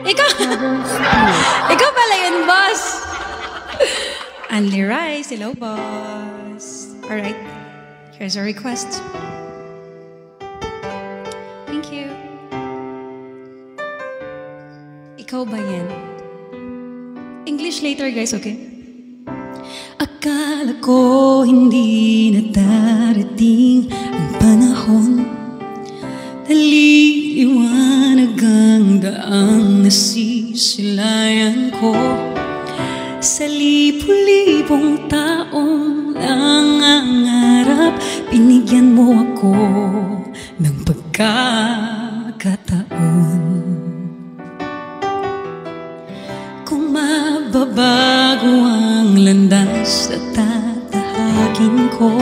Ikaw, ikaw pala yun, boss. Anli Rice, hello, boss. Alright, here's a request. Thank you. Ikaw ba yan? English later, guys, okay? Akala ko hindi na darating ang panahon, naliliwanag ang daang nasisilayan ko. Sa libu-libong taong nangangarap, binigyan mo ako ng pagkakataon. Kung mababago ang landas at tatahagin ko,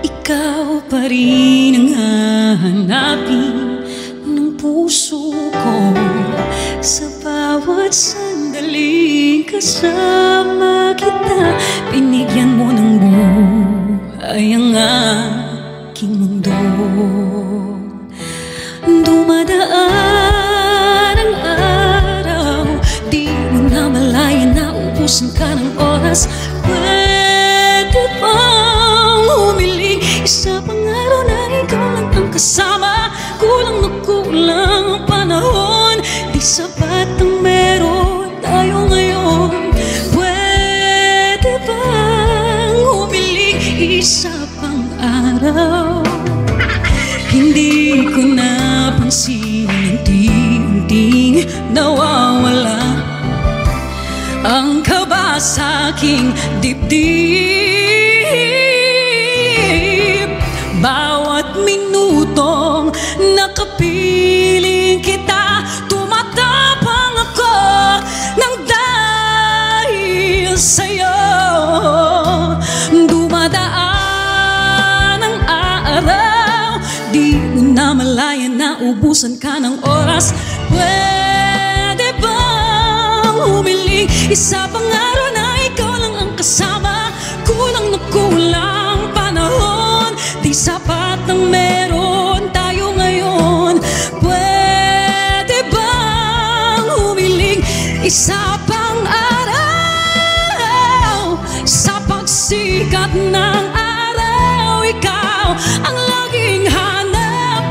ikaw pa rin ang hahanapin ng puso ko. Sa bawat sandaling kasama kita, binigyan mo ng buhay ang aking mundo. Dumadaan ang araw, di mo na malaya na ubusan ka ng oras. Pwede bang humiling isa pang araw na ikaw lang ang kasama? Kulang na kulang ang panahon, di sapat ang meron tayo ngayon. Pwede bang humiling isa pang araw? Hindi ko napansin, unti-unting nawawala ang kaba sa aking dibdib. Bawat minutong nakapiling kita, tumatapang ako ng dahil sa'yo. Dumadaan ang araw, di mo na malaya na ubusan ka ng oras. Pwede bang humiling isa pang araw na ikaw lang ang kasama? Kulang na kulang panahon, di sapat ang meron tayo ngayon. Pwede bang humiling isa pang araw? Sa pagsikat ng araw, ikaw ang laging hanap.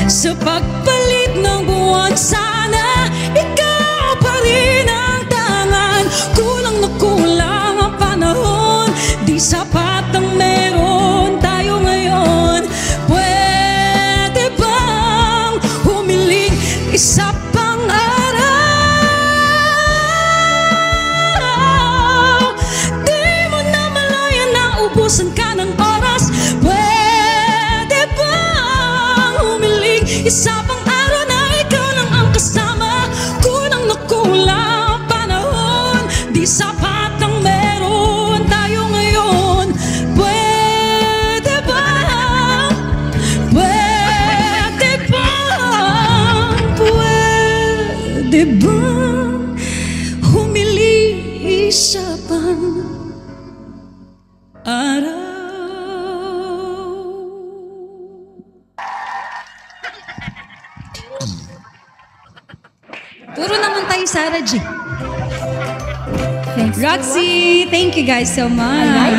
Sa pagpalit ng buwan, sana ikaw pa rin ang tangan. Kulang na kulang ang panahon, di sapat ang meron tayo ngayon. Pwede bang humiling isa pang araw? Di mo na malaya na ubusan ka ng oras. Pwede bang humiling isa pang araw na ikaw lang ang kasama? Kulang na kulang panahon, di sapat ang meron tayo ngayon. Pwede bang, pwede bang, pwede bang humiling isa pang araw? Puro naman tayo Sarah G. Roxy, thank you guys so much.